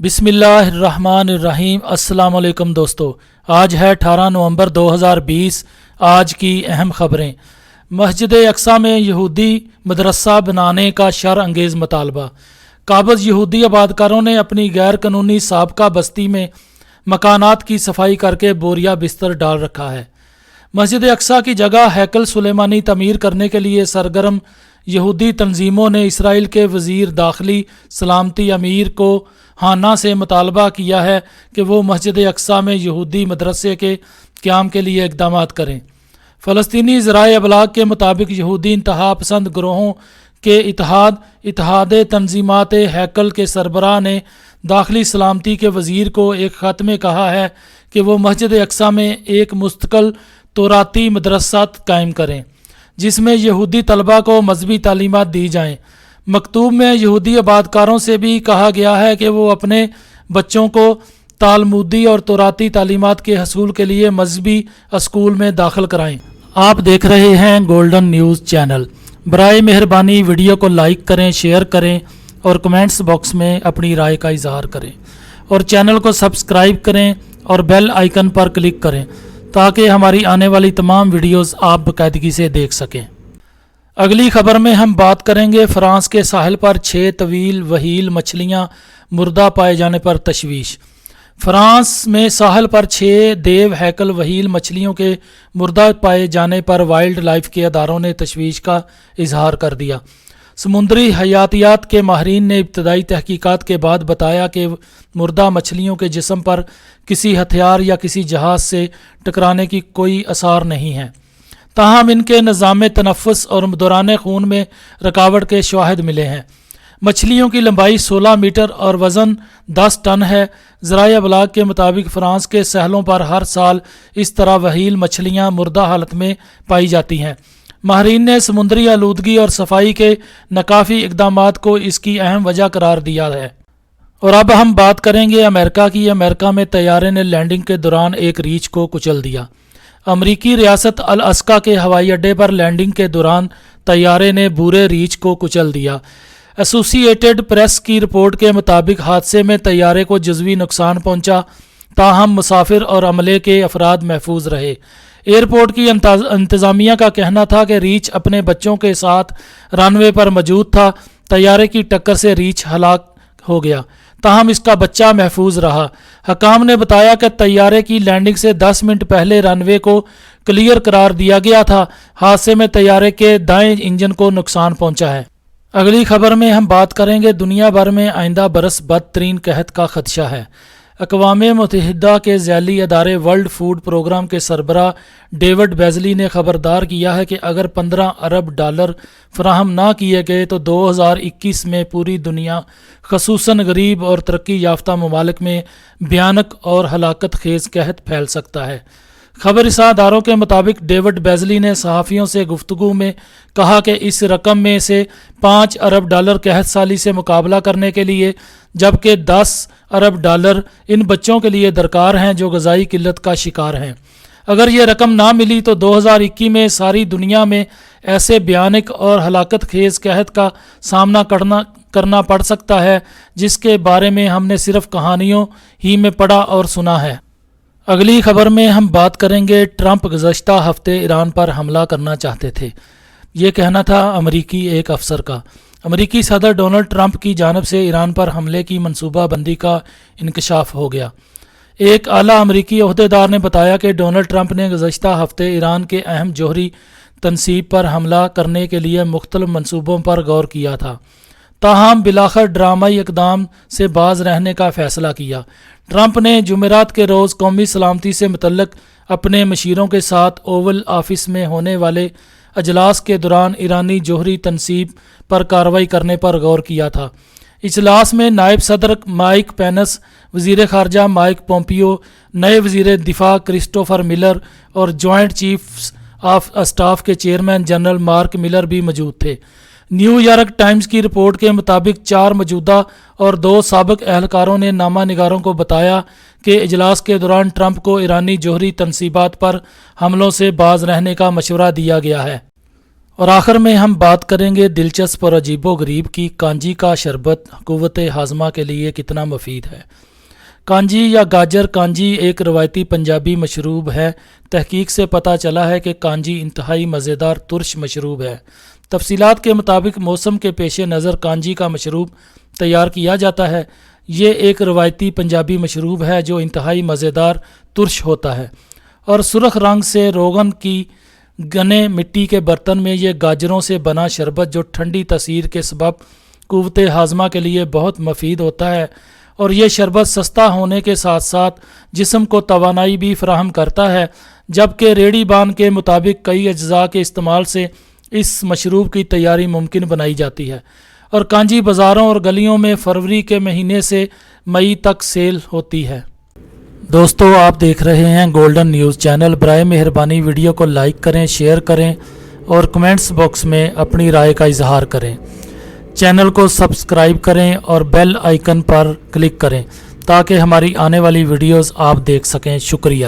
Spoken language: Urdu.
بسم اللہ الرحمن الرحیم۔ السلام علیکم دوستو، آج ہے 18 نومبر 2020۔ آج کی اہم خبریں۔ مسجد اقصی میں یہودی مدرسہ بنانے کا انگیز مطالبہ۔ قابض یہودی آبادکاروں نے اپنی غیر قانونی سابقہ بستی میں مکانات کی صفائی کر کے بوریا بستر ڈال رکھا ہے۔ مسجد اقصی کی جگہ ہیکل سلیمانی تعمیر کرنے کے لیے سرگرم یہودی تنظیموں نے اسرائیل کے وزیر داخلی سلامتی امیر کو ہانا سے مطالبہ کیا ہے کہ وہ مسجد اقصی میں یہودی مدرسے کے قیام کے لیے اقدامات کریں۔ فلسطینی ذرائع ابلاغ کے مطابق یہودی انتہا پسند گروہوں کے اتحاد تنظیمات ہیکل کے سربراہ نے داخلی سلامتی کے وزیر کو ایک خط میں کہا ہے کہ وہ مسجد اقصی میں ایک مستقل توراتی مدرسہ قائم کریں جس میں یہودی طلباء کو مذہبی تعلیمات دی جائیں۔ مکتوب میں یہودی آبادکاروں سے بھی کہا گیا ہے کہ وہ اپنے بچوں کو تالمودی اور توراتی تعلیمات کے حصول کے لیے مذہبی اسکول میں داخل کرائیں۔ آپ دیکھ رہے ہیں گولڈن نیوز چینل۔ برائے مہربانی ویڈیو کو لائک کریں، شیئر کریں اور کمنٹس باکس میں اپنی رائے کا اظہار کریں، اور چینل کو سبسکرائب کریں اور بیل آئیکن پر کلک کریں تاکہ ہماری آنے والی تمام ویڈیوز آپ باقاعدگی سے دیکھ سکیں۔ اگلی خبر میں ہم بات کریں گے فرانس کے ساحل پر 6 طویل وہیل مچھلیاں مردہ پائے جانے پر تشویش۔ فرانس میں ساحل پر 6 دیو ہیکل وہیل مچھلیوں کے مردہ پائے جانے پر وائلڈ لائف کے اداروں نے تشویش کا اظہار کر دیا۔ سمندری حیاتیات کے ماہرین نے ابتدائی تحقیقات کے بعد بتایا کہ مردہ مچھلیوں کے جسم پر کسی ہتھیار یا کسی جہاز سے ٹکرانے کی کوئی آثار نہیں ہیں، تاہم ان کے نظام تنفس اور دوران خون میں رکاوٹ کے شواہد ملے ہیں۔ مچھلیوں کی لمبائی 16 میٹر اور وزن 10 ٹن ہے۔ ذرائع ابلاغ کے مطابق فرانس کے ساحلوں پر ہر سال اس طرح وہیل مچھلیاں مردہ حالت میں پائی جاتی ہیں۔ ماہرین نے سمندری آلودگی اور صفائی کے ناکافی اقدامات کو اس کی اہم وجہ قرار دیا ہے۔ اور اب ہم بات کریں گے امریکا کی۔ امریکا میں طیارے نے لینڈنگ کے دوران ایک ریچھ کو کچل دیا۔ امریکی ریاست الاسکا کے ہوائی اڈے پر لینڈنگ کے دوران طیارے نے بورے ریچھ کو کچل دیا۔ ایسوسی ایٹڈ پریس کی رپورٹ کے مطابق حادثے میں طیارے کو جزوی نقصان پہنچا، تاہم مسافر اور عملے کے افراد محفوظ رہے۔ ایئرپورٹ کی انتظامیہ کا کہنا تھا کہ ریچھ اپنے بچوں کے ساتھ رن وے پر موجود تھا۔ طیارے کی ٹکر سے ریچھ ہلاک ہو گیا، تاہم اس کا بچہ محفوظ رہا۔ حکام نے بتایا کہ طیارے کی لینڈنگ سے 10 منٹ پہلے رن وے کو کلیئر قرار دیا گیا تھا۔ حادثے میں طیارے کے دائیں انجن کو نقصان پہنچا ہے۔ اگلی خبر میں ہم بات کریں گے دنیا بھر میں آئندہ برس بدترین قحط کا خدشہ ہے۔ اقوام متحدہ کے ذیلی ادارے ورلڈ فوڈ پروگرام کے سربراہ ڈیوڈ بیزلی نے خبردار کیا ہے کہ اگر $15 ارب فراہم نہ کیے گئے تو 2021 میں پوری دنیا خصوصاً غریب اور ترقی یافتہ ممالک میں بھیانک اور ہلاکت خیز قحط پھیل سکتا ہے۔ خبر رساں اداروں کے مطابق ڈیوڈ بیزلی نے صحافیوں سے گفتگو میں کہا کہ اس رقم میں سے $5 ارب قحط سالی سے مقابلہ کرنے کے لیے، جبکہ $10 ارب ان بچوں کے لیے درکار ہیں جو غذائی قلت کا شکار ہیں۔ اگر یہ رقم نہ ملی تو 2021 میں ساری دنیا میں ایسے بھیانک اور ہلاکت خیز قحط کا سامنا کرنا پڑ سکتا ہے جس کے بارے میں ہم نے صرف کہانیوں ہی میں پڑھا اور سنا ہے۔ اگلی خبر میں ہم بات کریں گے ٹرمپ گزشتہ ہفتے ایران پر حملہ کرنا چاہتے تھے، یہ کہنا تھا امریکی ایک افسر کا۔ امریکی صدر ڈونلڈ ٹرمپ کی جانب سے ایران پر حملے کی منصوبہ بندی کا انکشاف ہو گیا۔ ایک اعلیٰ امریکی عہدیدار نے بتایا کہ ڈونلڈ ٹرمپ نے گزشتہ ہفتے ایران کے اہم جوہری تنصیب پر حملہ کرنے کے لیے مختلف منصوبوں پر غور کیا تھا، تاہم بالآخر ڈرامائی اقدام سے باز رہنے کا فیصلہ کیا۔ ٹرمپ نے جمعرات کے روز قومی سلامتی سے متعلق اپنے مشیروں کے ساتھ اوول آفس میں ہونے والے اجلاس کے دوران ایرانی جوہری تنصیب پر کارروائی کرنے پر غور کیا تھا۔ اجلاس میں نائب صدر مائک پینس، وزیر خارجہ مائک پومپیو، نئے وزیر دفاع کرسٹوفر ملر اور جوائنٹ چیفز آف اسٹاف کے چیئرمین جنرل مارک ملر بھی موجود تھے۔ نیو یارک ٹائمز کی رپورٹ کے مطابق 4 موجودہ اور 2 سابق اہلکاروں نے نامہ نگاروں کو بتایا کہ اجلاس کے دوران ٹرمپ کو ایرانی جوہری تنصیبات پر حملوں سے باز رہنے کا مشورہ دیا گیا ہے۔ اور آخر میں ہم بات کریں گے دلچسپ اور عجیب و غریب کی کانجی کا شربت قوت ہاضمہ کے لیے کتنا مفید ہے۔ کانجی یا گاجر کانجی ایک روایتی پنجابی مشروب ہے۔ تحقیق سے پتہ چلا ہے کہ کانجی انتہائی مزیدار ترش مشروب ہے۔ تفصیلات کے مطابق موسم کے پیش نظر کانجی کا مشروب تیار کیا جاتا ہے۔ یہ ایک روایتی پنجابی مشروب ہے جو انتہائی مزیدار ترش ہوتا ہے اور سرخ رنگ سے روغن کی گنے مٹی کے برتن میں یہ گاجروں سے بنا شربت جو ٹھنڈی تاثیر کے سبب قوت ہاضمہ کے لیے بہت مفید ہوتا ہے، اور یہ شربت سستا ہونے کے ساتھ ساتھ جسم کو توانائی بھی فراہم کرتا ہے، جبکہ ریڑھی بان کے مطابق کئی اجزاء کے استعمال سے اس مشروب کی تیاری ممکن بنائی جاتی ہے، اور کانجی بازاروں اور گلیوں میں فروری کے مہینے سے مئی تک سیل ہوتی ہے۔ دوستو، آپ دیکھ رہے ہیں گولڈن نیوز چینل۔ برائے مہربانی ویڈیو کو لائک کریں، شیئر کریں اور کمنٹس باکس میں اپنی رائے کا اظہار کریں۔ چینل کو سبسکرائب کریں اور بیل آئیکن پر کلک کریں تاکہ ہماری آنے والی ویڈیوز آپ دیکھ سکیں۔ شکریہ۔